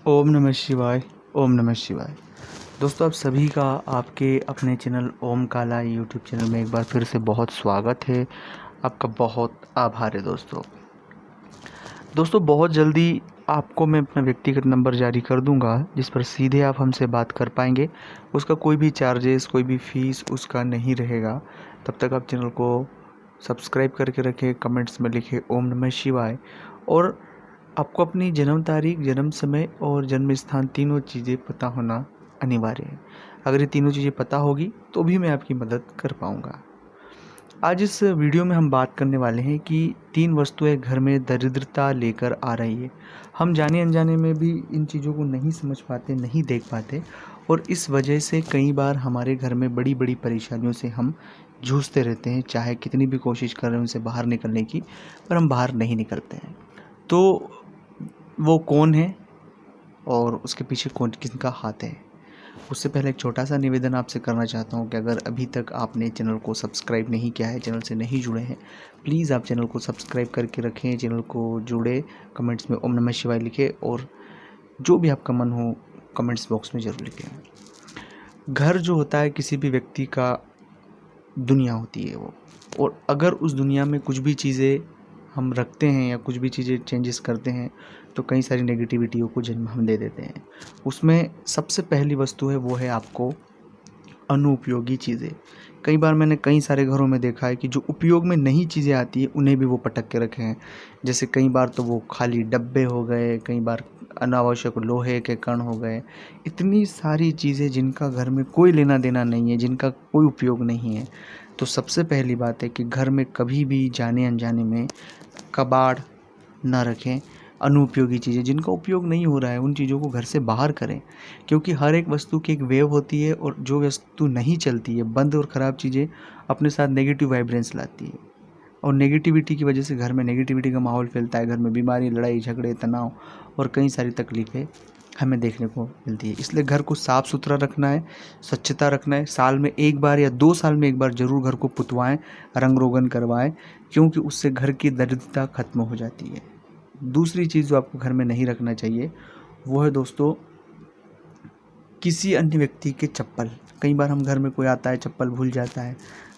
ओम नमः शिवाय। ओम नमः शिवाय। दोस्तों, आप सभी का आपके अपने चैनल ओम काला यूट्यूब चैनल में एक बार फिर से बहुत स्वागत है। आपका बहुत आभार है दोस्तों, बहुत जल्दी आपको मैं अपना व्यक्तिगत नंबर जारी कर दूंगा, जिस पर सीधे आप हमसे बात कर पाएंगे। उसका कोई भी चार्जेस, कोई भी फीस उसका नहीं रहेगा। तब तक आप चैनल को सब्सक्राइब करके रखें, कमेंट्स में लिखें ओम नमः शिवाय। और आपको अपनी जन्म तारीख, जन्म समय और जन्म स्थान तीनों चीज़ें पता होना अनिवार्य है। अगर ये तीनों चीज़ें पता होगी तो भी मैं आपकी मदद कर पाऊँगा। आज इस वीडियो में हम बात करने वाले हैं कि 3 वस्तुएं घर में दरिद्रता लेकर आ रही है। हम जाने अनजाने में भी इन चीज़ों को नहीं समझ पाते, नहीं देख पाते, और इस वजह से कई बार हमारे घर में बड़ी बड़ी परेशानियों से हम जूझते रहते हैं। चाहे कितनी भी कोशिश कर रहे हैं उनसे बाहर निकलने की, पर हम बाहर नहीं निकलते हैं। तो वो कौन है और उसके पीछे कौन किसका हाथ है? उससे पहले एक छोटा सा निवेदन आपसे करना चाहता हूँ कि अगर अभी तक आपने चैनल को सब्सक्राइब नहीं किया है, चैनल से नहीं जुड़े हैं, प्लीज़ आप चैनल को सब्सक्राइब करके रखें, चैनल को जुड़े, कमेंट्स में ओम नमः शिवाय लिखें और जो भी आपका मन हो कमेंट्स बॉक्स में ज़रूर लिखें। घर जो होता है किसी भी व्यक्ति का दुनिया होती है वो, और अगर उस दुनिया में कुछ भी चीज़ें हम रखते हैं या कुछ भी चीज़ें चेंजेस करते हैं तो कई सारी नेगेटिविटियों को जन्म हम दे देते हैं। उसमें सबसे पहली वस्तु है वो है आपको अनुपयोगी चीज़ें। कई बार मैंने कई सारे घरों में देखा है कि जो उपयोग में नहीं चीज़ें आती है उन्हें भी वो पटक के रखे हैं। जैसे कई बार तो वो खाली डब्बे हो गए, कई बार अनावश्यक लोहे के कण हो गए। इतनी सारी चीज़ें जिनका घर में कोई लेना देना नहीं है, जिनका कोई उपयोग नहीं है। तो सबसे पहली बात है कि घर में कभी भी जाने अनजाने में कबाड़ ना रखें। अनुपयोगी चीज़ें जिनका उपयोग नहीं हो रहा है उन चीज़ों को घर से बाहर करें, क्योंकि हर एक वस्तु की एक वेव होती है और जो वस्तु नहीं चलती है, बंद और ख़राब चीज़ें अपने साथ नेगेटिव वाइब्रेंस लाती है, और नेगेटिविटी की वजह से घर में नेगेटिविटी का माहौल फैलता है। घर में बीमारी, लड़ाई झगड़े, तनाव और कई सारी तकलीफ़ें हमें देखने को मिलती है। इसलिए घर को साफ़ सुथरा रखना है, स्वच्छता रखना है। साल में एक बार या 2 साल में एक बार ज़रूर घर को पुतवाएं, रंग रोगन करवाएं, क्योंकि उससे घर की दरिद्रता खत्म हो जाती है। दूसरी चीज़ जो आपको घर में नहीं रखना चाहिए वो है दोस्तों किसी अन्य व्यक्ति के चप्पल। कई बार हम घर में कोई आता है, चप्पल भूल जाता है,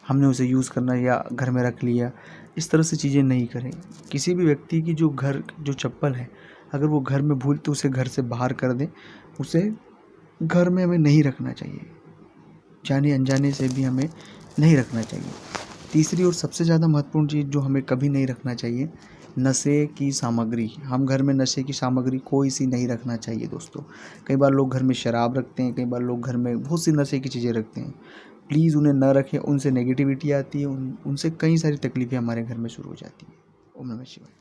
हमने उसे यूज़ करना या घर में रख लिया। इस तरह से चीज़ें नहीं करें। किसी भी व्यक्ति की जो चप्पल है, अगर वो घर में भूल तो उसे घर से बाहर कर दें। उसे घर में हमें नहीं रखना चाहिए, जाने अनजाने से भी हमें नहीं रखना चाहिए। तीसरी और सबसे ज़्यादा महत्वपूर्ण चीज़ जो हमें कभी नहीं रखना चाहिए, नशे की सामग्री। हम घर में नशे की सामग्री कोई सी नहीं रखना चाहिए दोस्तों। कई बार लोग घर में शराब रखते हैं, कई बार लोग घर में बहुत सी नशे की चीज़ें रखते हैं। प्लीज़ उन्हें न रखें, उनसे नेगेटिविटी आती है, उनसे कई सारी तकलीफ़ें हमारे घर में शुरू हो जाती हैं। ओम नमः शिवाय।